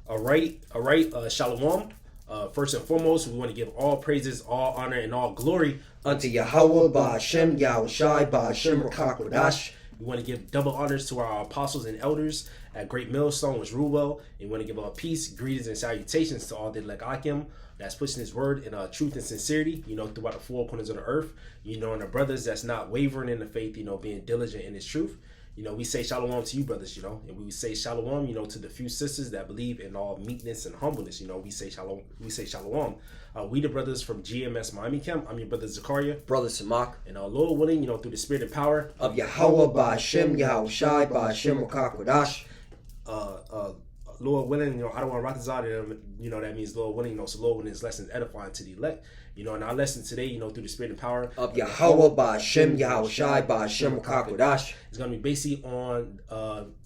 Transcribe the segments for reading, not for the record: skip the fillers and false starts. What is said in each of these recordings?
Shalom. First and foremost, we want to give all praises, all honor, and all glory unto Yahweh, Ba'Hashem, Yahushai, Ba'Hashem, Rakakwadash. We want to give double honors to our apostles and elders at Great Millstone, which rule well. And we want to give peace, greetings, and salutations to all the Lekakim that's pushing his word in truth and sincerity, throughout the four corners of the earth, and the brothers that's not wavering in the faith, being diligent in his truth. We say shalom to you, brothers, and we say shalom, to the few sisters that believe in all meekness and humbleness, we say shalom. We the brothers from GMS Miami Camp. I'm your brother Zakaria. Brother Samak. And Lord willing, through the spirit and power of Yahweh, Ba'Hashem, Yahushai, Ba'Hashem, Rakakwadash. Lord willing, I don't want to rock this out of them, that means Lord willing, so Lord willing, this lesson is edifying to the elect. And our lesson today, through the spirit and power of Yahweh, Ba'Hashem, Yahushai, Ba'Hashem, Rakakwadash. It's going to be basically on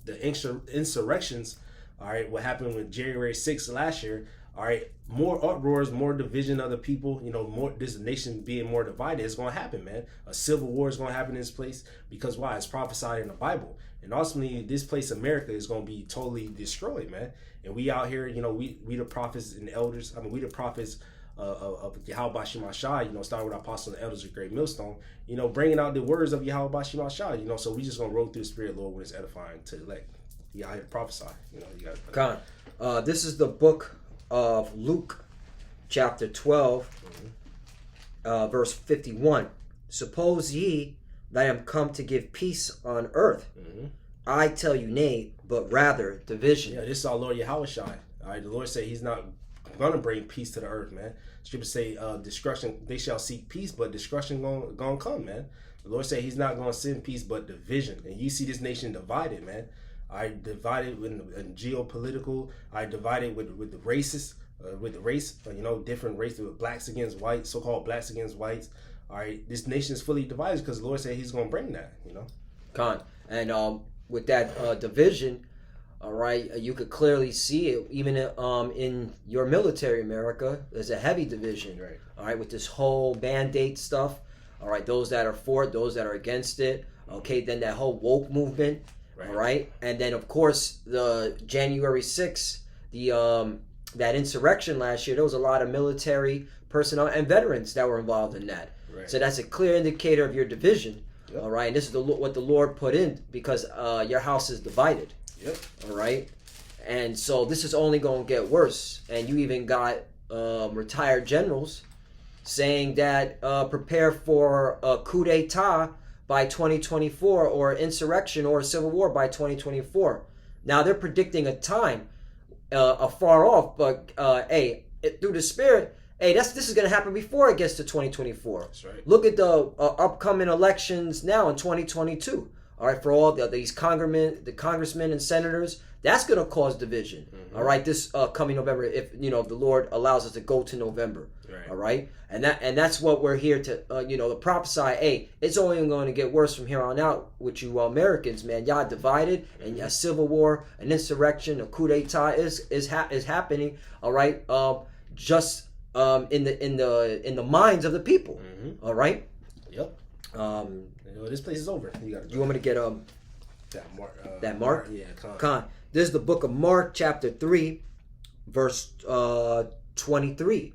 the insurrections, all right, what happened with January 6th last year, all right, more uproars, more division of the people, more this nation being more divided is going to happen, man. A civil war is going to happen in this place because why? It's prophesied in the Bible. And ultimately, this place, America, is going to be totally destroyed, man. And we out here, we the prophets and the elders, we the prophets of Yahweh Bashim Ashai, starting with our apostles and elders of Great Millstone, bringing out the words of Yahweh Bashim Ashai, so we just going to roll through the spirit, Lord, when it's edifying to elect. You out here to prophesy, you got to. This is the book of Luke, chapter 12, verse 51. Suppose ye that I am come to give peace on earth. I tell you nay, but rather division. Yeah, this is our Lord Yahweh Shai. All right, the Lord said he's not going to bring peace to the earth, man. Scripture say destruction, they shall seek peace, but destruction going to come, man. The Lord said he's not going to send peace, but division. And you see this nation divided, man. I divided in geopolitical. I divided with the races, with the race, different races, with blacks against whites, so-called blacks against whites. All right, this nation is fully divided because the Lord said he's going to bring that, And with that division, all right, you could clearly see it even in your military, America. There's a heavy division, right? All right, with this whole mandate stuff. All right, those that are for it, those that are against it. Okay, then that whole woke movement. Right. All right, and then of course the January 6th, that insurrection last year. There was a lot of military personnel and veterans that were involved in that. Right. So that's a clear indicator of your division. Yep. All right, and this is what the Lord put in because your house is divided. Yep. All right, and so this is only going to get worse. And you even got retired generals saying that prepare for a coup d'etat by 2024 or insurrection or a civil war by 2024. Now they're predicting a time afar off, but through the spirit, this is going to happen before it gets to 2024. That's right. Look at the upcoming elections now in 2022. All right, for all these congressmen and senators, that's going to cause division. Mm-hmm. All right, this coming November, if the Lord allows us to go to November. Right. All right, and that's what we're here to to prophesy. It's only going to get worse from here on out with you Americans, man. Y'all divided, and a civil war, an insurrection, a coup d'état is happening. All right, just in the minds of the people. Mm-hmm. All right. Yep. This place is over. You want me to get that Mark? Yeah, Con. This is the book of Mark, chapter 3, verse 23.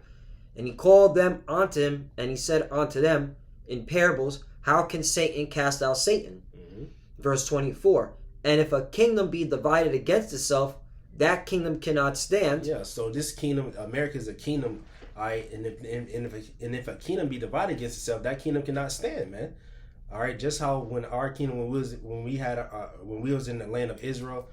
And he called them unto him, and he said unto them in parables, how can Satan cast out Satan? Mm-hmm. Verse 24. And if a kingdom be divided against itself, that kingdom cannot stand. Yeah, so this kingdom, America is a kingdom, all right, and if a kingdom be divided against itself, that kingdom cannot stand, man. All right, just how when our kingdom, when we was in the land of Israel,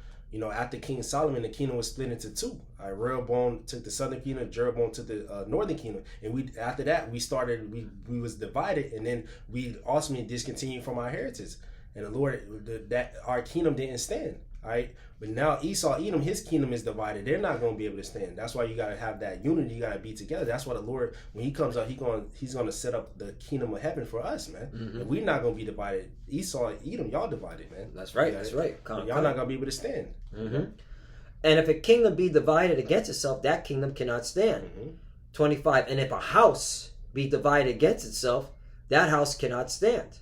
after King Solomon, the kingdom was split into two. All right, Rehoboam took the southern kingdom, Jeroboam took the northern kingdom, and after that we was divided, and then we ultimately discontinued from our heritage, and the Lord that our kingdom didn't stand. All right, but now Esau, Edom, his kingdom is divided. They're not going to be able to stand. That's why you got to have that unity. You got to be together. That's why the Lord, when He comes out, He's going to set up the kingdom of heaven for us, man. Mm-hmm. And we're not going to be divided. Esau, Edom, y'all divided, man. That's right. That's right. Y'all not going to be able to stand. Mm-hmm. And if a kingdom be divided against itself, that kingdom cannot stand. Mm-hmm. 25. And if a house be divided against itself, that house cannot stand.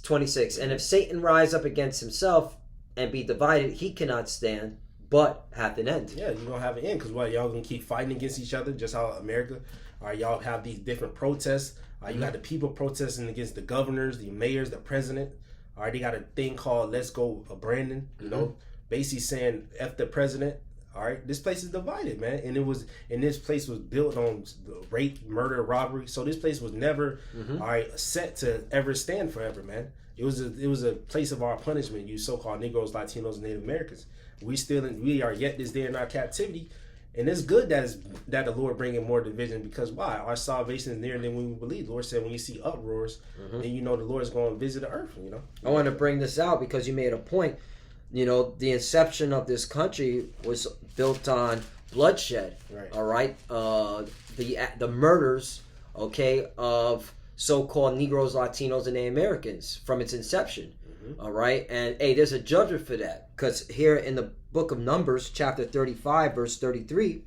26. And if Satan rise up against himself and be divided, he cannot stand. but hath an end. Yeah, you're gonna have an end because what, y'all gonna keep fighting against each other, just how America. All right, y'all have these different protests. You got the people protesting against the governors, the mayors, the president. All right, they got a thing called "Let's Go Brandon." You know, basically saying "F the president." All right, this place is divided, man, and this place was built on rape, murder, robbery. So this place was never, all right, set to ever stand forever, man. It was a place of our punishment. You so-called Negroes, Latinos, and Native Americans. We are yet this day in our captivity. And it's good that the Lord bringing more division because why? Our salvation is nearer than when we believe. The Lord said when you see uproars, then you know the Lord is going to visit the earth, you know. I want to bring this out because you made a point. You know, the inception of this country was built on bloodshed. Right. All right. The murders, okay, of so-called Negroes, Latinos, and Native Americans from its inception. All right. And hey, there's a judgment for that because here in the book of Numbers, chapter 35, verse 33,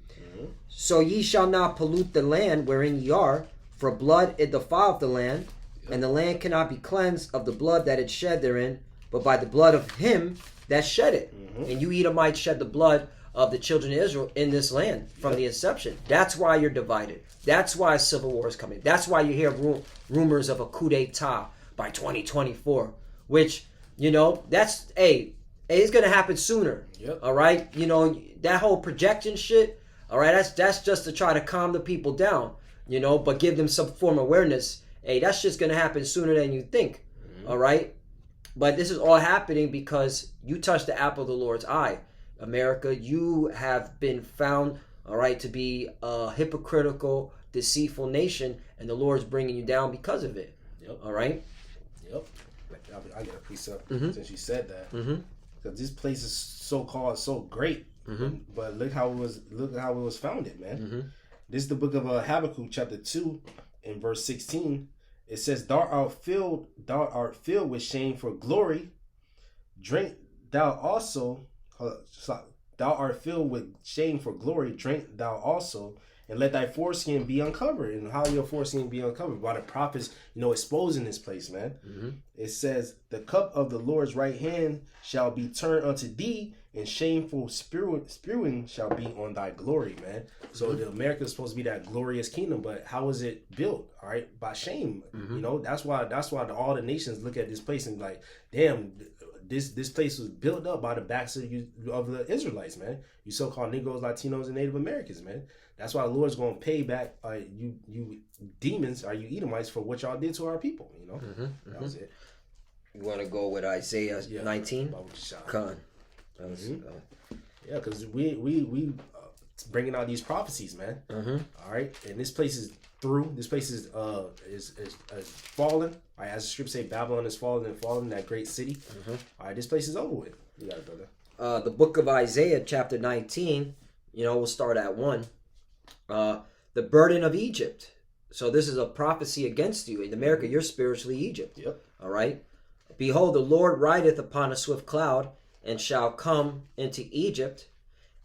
so ye shall not pollute the land wherein ye are, for blood it defileth the land, and the land cannot be cleansed of the blood that it shed therein, but by the blood of him that shed it. And you Edomites shed the blood of the children of Israel in this land from the inception. That's why you're divided. That's why civil war is coming. That's why you hear rumors of a coup d'etat by 2024, which, you know, that's, it's going to happen sooner. All right. You know, that whole projection shit. All right. That's just to try to calm the people down, you know, but give them some form of awareness. Hey, that's just going to happen sooner than you think. All right. But this is all happening because you touched the apple of the Lord's eye. America, you have been found, all right, to be a hypocritical, deceitful nation, and the Lord's bringing you down because of it. All right. I got a precept since you said that. Because this place is so great, but look how it was founded, man. This is the book of Habakkuk, chapter 2, in verse 16. It says, "Thou art filled with shame for glory. Drink thou also. Thou art filled with shame for glory. Drink thou also, and let thy foreskin be uncovered." And how your foreskin be uncovered? By the prophets, you know, exposing this place, man. It says, "The cup of the Lord's right hand shall be turned unto thee, and shameful spewing shall be on thy glory," man. So the America is supposed to be that glorious kingdom, but how is it built? All right, by shame. You know, that's why all the nations look at this place and like, damn, this place was built up by the backs of the Israelites, man. You so-called Negroes, Latinos, and Native Americans, man. That's why the Lord's going to pay back you demons, or you Edomites, for what y'all did to our people, you know. That was it. You want to go with Isaiah 19? Con. Yeah, because we bringing out these prophecies, man. All right, and this place is through. This place is fallen. All right, as the script say, Babylon is fallen and fallen, that great city. All right, this place is over with. You got it, brother. The book of Isaiah, chapter 19. You know, we'll start at 1. The burden of Egypt. So this is a prophecy against you. In America, you're spiritually Egypt. All right. "Behold, the Lord rideth upon a swift cloud, and shall come into Egypt,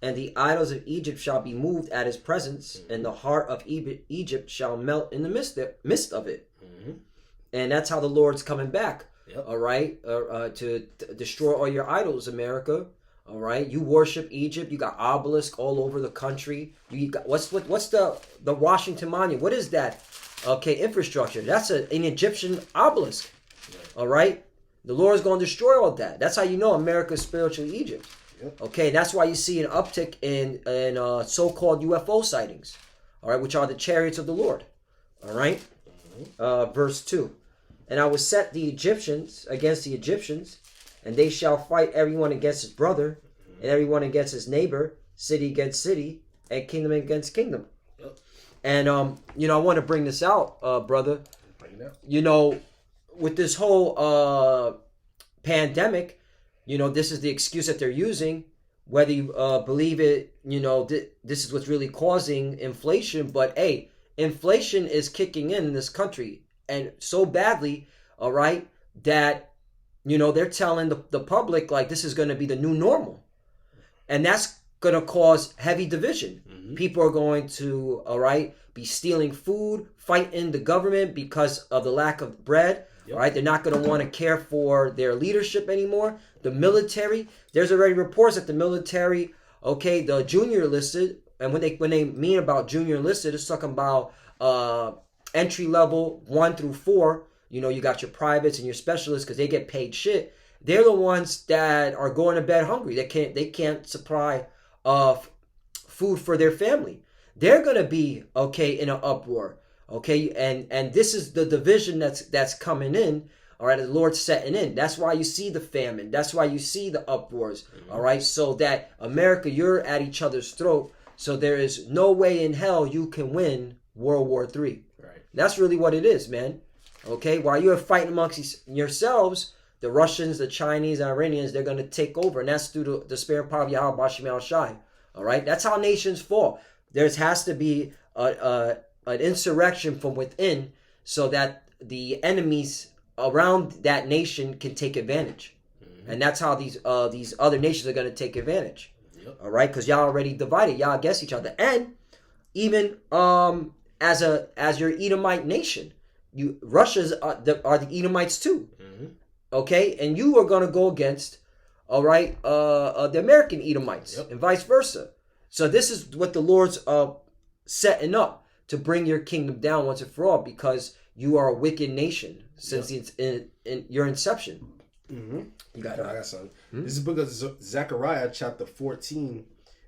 and the idols of Egypt shall be moved at his presence, and the heart of Egypt shall melt in the midst of it." And that's how the Lord's coming back. All right, to destroy all your idols, America. All right, you worship Egypt. You got obelisk all over the country. You got what's the Washington Monument? What is that? Okay, infrastructure. That's an Egyptian obelisk. All right, the Lord's going to destroy all that. That's how you know America's spiritually Egypt. Okay, that's why you see an uptick in so-called UFO sightings. All right, which are the chariots of the Lord. All right, verse 2. "And I will set the Egyptians against the Egyptians, and they shall fight everyone against his brother, and everyone against his neighbor, city against city, and kingdom against kingdom." And you know, I want to bring this out, brother. You know, with this whole pandemic, you know, this is the excuse that they're using. Whether you believe it, you know, this is what's really causing inflation. But hey, inflation is kicking in this country, and so badly, all right, that, you know, they're telling the public like this is going to be the new normal, and that's going to cause heavy division. People are going to, all right, be stealing food, fighting the government because of the lack of bread. All right, they're not going to want to care for their leadership anymore. The military, there's already reports that the military Okay, the junior enlisted, and when they mean about junior enlisted, it's talking about entry level 1 through 4. You know, you got your privates and your specialists because they get paid shit. They're the ones that are going to bed hungry. They can't supply food for their family. They're gonna be in an uproar. Okay, and this is the division that's coming in. All right, the Lord's setting in. That's why you see the famine. That's why you see the uproars. All right, so that America, you're at each other's throat. So there is no way in hell you can win World War III. Right. That's really what it is, man. Okay, while you're fighting amongst yourselves, the Russians, the Chinese, the Iranians, they're going to take over. And that's through the spirit and power of Yahweh Bashim Al Shai. All right, that's how nations fall. There has to be an insurrection from within so that the enemies around that nation can take advantage. And that's how these other nations are going to take advantage. Yep. All right, because y'all already divided, y'all against each other, and even as your Edomite nation, Russia's are the Edomites too. Okay, and you are going to go against, all right, the American Edomites, and vice versa. So this is what the Lord's setting up to bring your kingdom down once and for all, because you are a wicked nation since it's in your inception. You got something. This is the book of Zechariah, chapter 14,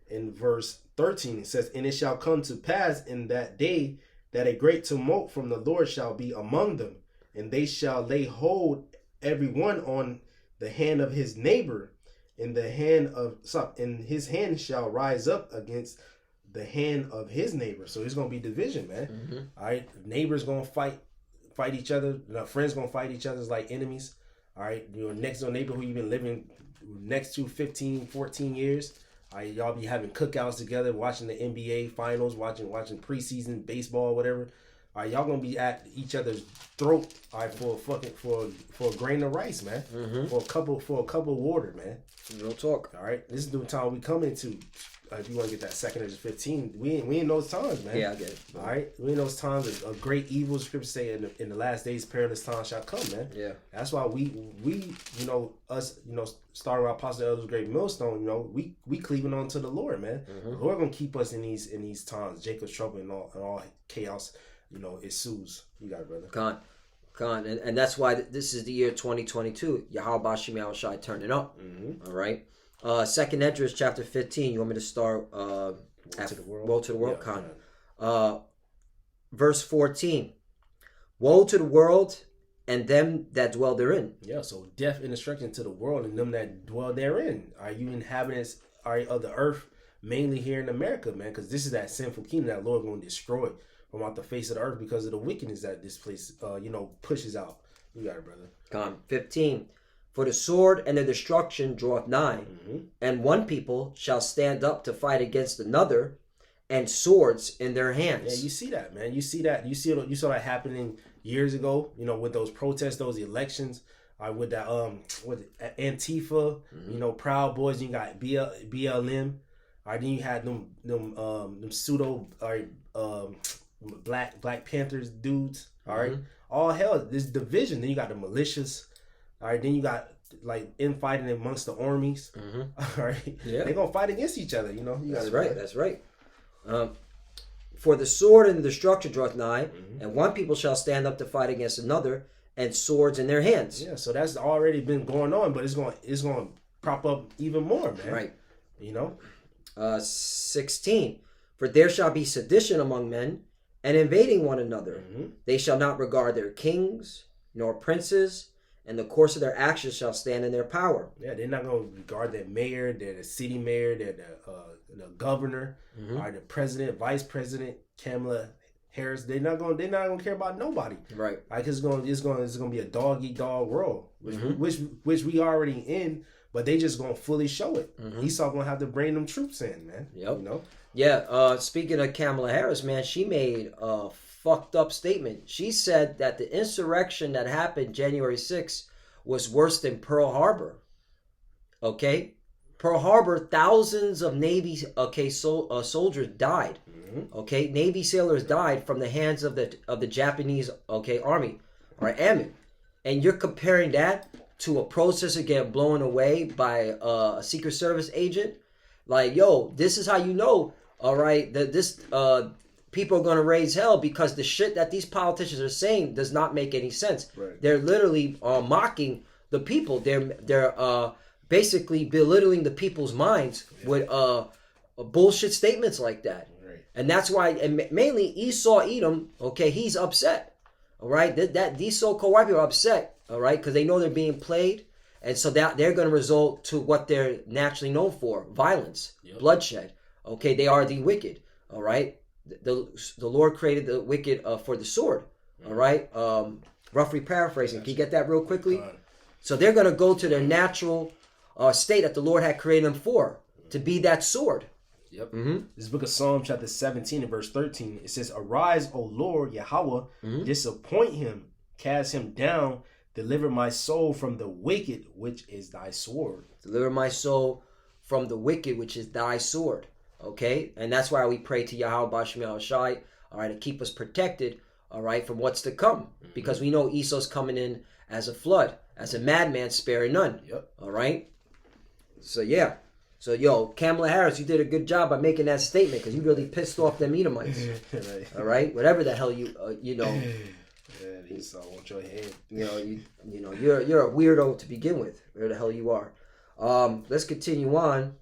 in verse 13. It says, "And it shall come to pass in that day that a great tumult from the Lord shall be among them, and they shall lay hold every one on the hand of his neighbor, and his hand shall rise up against the hand of his neighbor." So it's gonna be division, man. All right, neighbors gonna fight each other. Friends gonna fight each other like enemies. All right, your next door neighbor who you've been living next to 15, 14 years. All right, y'all be having cookouts together, watching the NBA finals, watching preseason baseball, whatever. All right, y'all gonna be at each other's throat. All right, for a grain of rice, man. For a cup of water, man. Real talk. All right, this is the time we come into. If you want to get that 2 15, we in those times, man. Yeah, I get it. All right, we in those times of great evil. Scripture say in the last days, perilous times shall come, man. Yeah, that's why we starting our Apostle Elders Great Millstone. We cleaving on to the Lord, man. The Lord gonna keep us in these times. Jacob's trouble and all chaos. It ensues. You got it, brother. Con, and that's why this is the year 2022. Yahweh Bashim Al Shai turning up. All right. Second Esdras chapter 15. You want me to start? Woe to the world. Yeah, Con. Verse 14. Woe to the world and them that dwell therein. Yeah. So death and destruction to the world and them that dwell therein. Are you inhabitants of the earth, mainly here in America, man? Because this is that sinful kingdom that Lord going to destroy from out the face of the earth because of the wickedness that this place, pushes out. You got it, brother. Con. 15. For the sword and the destruction draweth nigh, and one people shall stand up to fight against another, and swords in their hands. Yeah, you see that, man. You see that. You saw that happening years ago. With those protests, those elections. With that Antifa. Proud Boys. You got BLM. Then you had them pseudo Black Panthers dudes. All right, all hell. This division. Then you got the militias. All right, then you got infighting amongst the armies. All right, they're gonna fight against each other. That's right. That's right. For the sword and the destruction draweth nigh, and one people shall stand up to fight against another, and swords in their hands. Yeah, so that's already been going on, but it's going to prop up even more, man. Right. 16. For there shall be sedition among men, and invading one another. They shall not regard their kings nor princes, and the course of their actions shall stand in their power. Yeah, they're not going to regard their mayor, they're the city mayor, they're the governor, or the president, vice president, Kamala Harris. They're not going to care about nobody. Right. Like it's going to be a dog eat dog world, which we already in, but they just going to fully show it. Esau going to have to bring them troops in, man. Yep. Yeah. Speaking of Kamala Harris, man, she made a fucked up statement. She said that the insurrection that happened January 6th was worse than Pearl Harbor. Okay? Pearl Harbor, thousands of Navy soldiers died. Okay? Navy sailors died from the hands of the Japanese army or airmen. And you're comparing that to a protester getting blown away by a Secret Service agent? Like, yo, this is how you know, all right, that this people are gonna raise hell because the shit that these politicians are saying does not make any sense. Right. They're literally mocking the people. They're basically belittling the people's minds with bullshit statements like that. Right. And that's why, and mainly Esau Edom, okay, he's upset. All right, that these so-called white people are upset. All right, because they know they're being played, and so that they're going to result to what they're naturally known for: violence, bloodshed. Okay, they are the wicked. All right, the Lord created the wicked for the sword. All right, roughly paraphrasing. Can you get that real quickly? So they're going to go to their natural state that the Lord had created them for, to be that sword. Yep. This book of Psalm chapter 17 and verse 13, it says, "Arise, O Lord, Yahweh, disappoint him, cast him down, deliver my soul from the wicked, which is thy sword." Deliver my soul from the wicked, which is thy sword. Okay? And that's why we pray to Yahweh B'Shem Yahushai, all right, to keep us protected, all right, from what's to come. Because we know Esau's coming in as a flood, as a madman, sparing none. Yep. All right? So, yeah. So, yo, Kamala Harris, you did a good job by making that statement because you really pissed off them Edomites. Right. All right? Whatever the hell you know. Yeah, Esau want your head. You know, you're a weirdo to begin with. Where the hell you are. Let's continue on.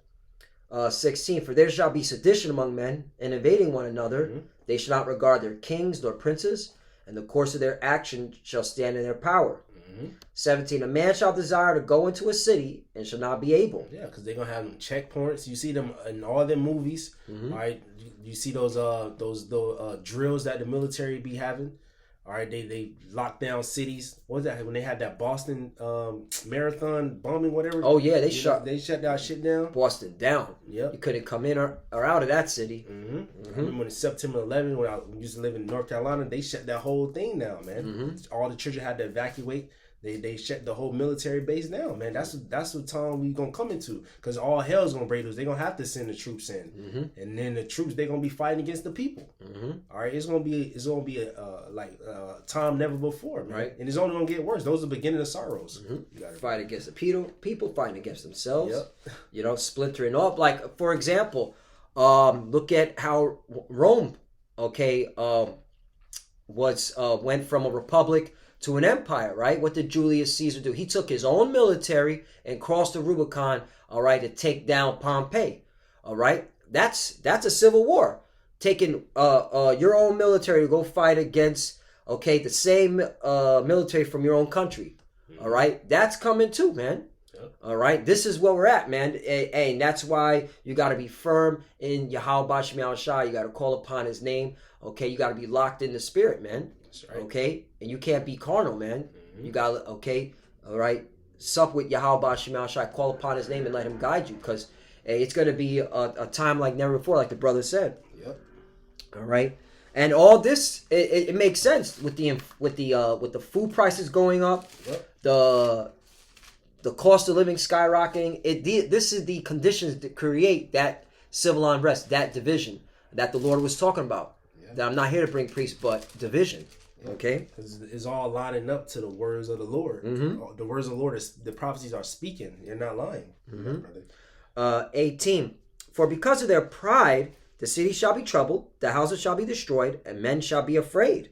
16, "For there shall be sedition among men, and invading one another. They shall not regard their kings nor princes, and the course of their action shall stand in their power." 17, "A man shall desire to go into a city, and shall not be able." Yeah, because they're gonna have them checkpoints. You see them in all them movies. All right, you see those drills that the military be having. All right, they lock down cities. What was that when they had that Boston marathon bombing, whatever? Oh yeah, they shut that shit down. Boston down. Yep. You couldn't come in or out of that city. I remember when September 11th, when I used to live in North Carolina, they shut that whole thing down, man. All the children had to evacuate. They shut the whole military base down, man. That's the time we gonna come into, because all hell's gonna break loose. They gonna have to send the troops in, and then the troops, they gonna be fighting against the people. All right, it's gonna be a time never before, man. Right. And it's only gonna get worse. Those are the beginning of sorrows. You gotta fight against the people fighting against themselves. Yep. You know, splintering up. Like, for example, look at how Rome, okay, went from a republic to an empire, right? What did Julius Caesar do? He took his own military and crossed the Rubicon, all right, to take down Pompeii, all right? That's a civil war. Taking your own military to go fight against, okay, the same military from your own country, all right? That's coming too, man. All right, this is where we're at, man. And that's why you got to be firm in Yahweh B'Shem Yahushai. You got to call upon His name. Okay, you got to be locked in the spirit, man. That's right. Okay, and you can't be carnal, man. You got to, okay, all right, sup with Yahweh B'Shem Yahushai. Call upon His name and let Him guide you, because it's going to be a time like never before, like the brother said. Yep. All right, and all this it makes sense with the food prices going up. Yep. The cost of living skyrocketing. This is the conditions that create that civil unrest, that division that the Lord was talking about. Yeah. That I'm not here to bring peace, but division. Yeah. Okay? Because it's all lining up to the words of the Lord. The words of the Lord, the prophecies are speaking. You're not lying. 18. "For because of their pride, the city shall be troubled, the houses shall be destroyed, and men shall be afraid."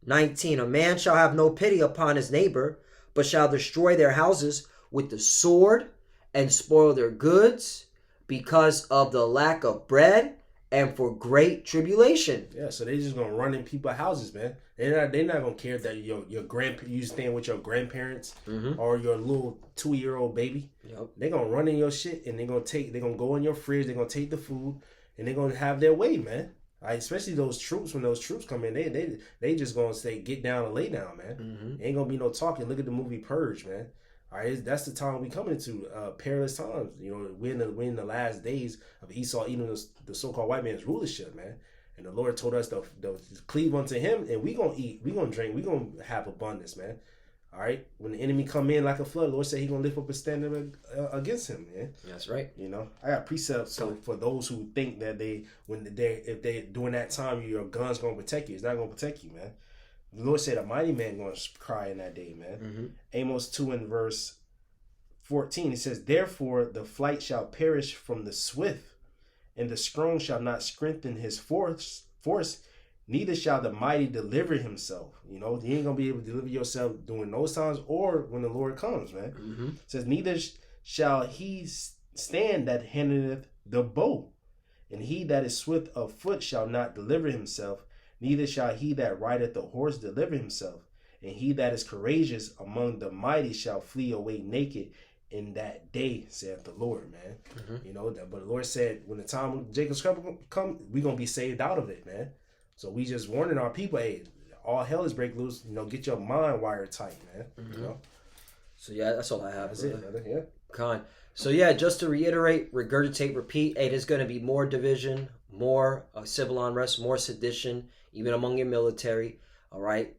19. "A man shall have no pity upon his neighbor, but shall destroy their houses with the sword and spoil their goods because of the lack of bread and for great tribulation." Yeah, so they just gonna run in people's houses, man. They're not gonna care that your you staying with your grandparents or your little 2-year-old baby. Yep. They gonna run in your shit, and they're gonna go in your fridge. They're gonna take the food, and they're gonna have their way, man. Especially those troops. When those troops come in, they just gonna say get down and lay down, man. Ain't gonna be no talking. Look at the movie Purge, man. All right, that's the time we coming into perilous times. You know, we're in the last days of Esau eating the so-called white man's rulership, man. And the Lord told us to cleave unto Him, and we gonna eat, we gonna drink, we gonna have abundance, man. All right, when the enemy come in like a flood, the Lord said He gonna lift up a standard against him, man. That's right. You know, I got precepts for those who think that if they during that time your gun's gonna protect you. It's not gonna protect you, man. The Lord said a mighty man gonna cry in that day, man. Amos 2 and verse 14, it says, therefore the flight shall perish from the swift, and the strong shall not strengthen his force, neither shall the mighty deliver himself. You know, you ain't gonna be able to deliver yourself during those times or when the Lord comes, man. Mm-hmm. It says, neither shall he stand that handleth the bow, and he that is swift of foot shall not deliver himself, neither shall he that rideth the horse deliver himself. And he that is courageous among the mighty shall flee away naked in that day, saith the Lord, man. Mm-hmm. You know, that, but the Lord said, when the time of Jacob's come, we're going to be saved out of it, man. So we just warning our people, hey, all hell is break loose. You know, get your mind wired tight, man. Mm-hmm. You know? So, yeah, that's all I have. That's it, brother. Yeah. Con. So, yeah, just to reiterate, regurgitate, repeat, hey, there's going to be more division, more civil unrest, more sedition, even among your military, all right?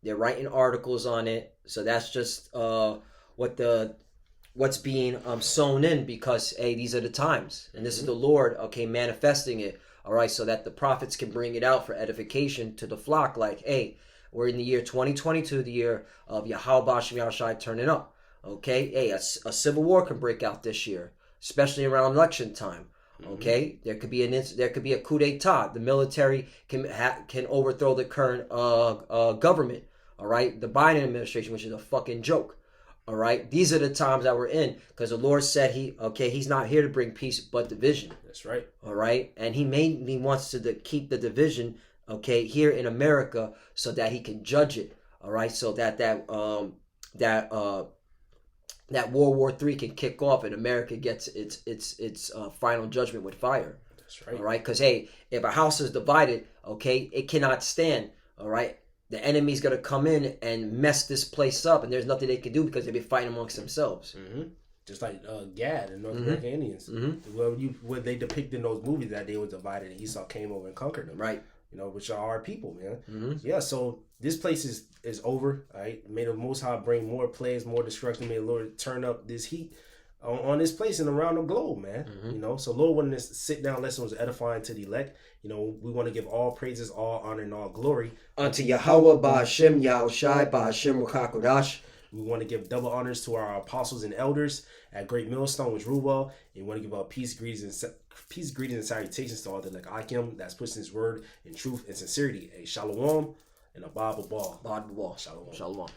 They're writing articles on it. So that's just what's being sown in, because, hey, these are the times. And this is the Lord, okay, manifesting it, all right, so that the prophets can bring it out for edification to the flock. Like, hey, we're in the year 2022, the year of Yahweh Bashem Yahushai turning up. Okay, hey, a civil war can break out this year, especially around election time. Okay, there could be a coup d'état. The military can overthrow the current government. All right, the Biden administration, which is a fucking joke. All right, these are the times that we're in, because the Lord said he's not here to bring peace but division. That's right. All right, and he wants to keep the division, okay, here in America, so that he can judge it. All right, so that World War III can kick off and America gets its final judgment with fire. That's right. All right, because, hey, if a house is divided, okay, it cannot stand. All right, the enemy's gonna come in and mess this place up, and there's nothing they can do because they've been fighting amongst themselves. Mm-hmm. Just like Gad and North American Indians. Mm-hmm. Well, what they depict in those movies, that they were divided and Esau came over and conquered them. Right. You know, which are our people, man. Mm-hmm. Yeah, so this place is over. All right. May the Most High bring more plagues, more destruction. May the Lord turn up this heat on this place and around the globe, man. Mm-hmm. You know, so Lord wanted this sit-down lesson was edifying to the elect. You know, we want to give all praises, all honor, and all glory unto Yahweh Ba'ashem Yahushai Ba'ashem Ruchakodash. We want to give double honors to our apostles and elders at Great Millstone, which Ruwal. And we want to give peace, greetings, and salutations to all the like Akim that's pushing his word in truth and sincerity. A shalom and a Bible ball. Bible ball. Shalom. Shalom.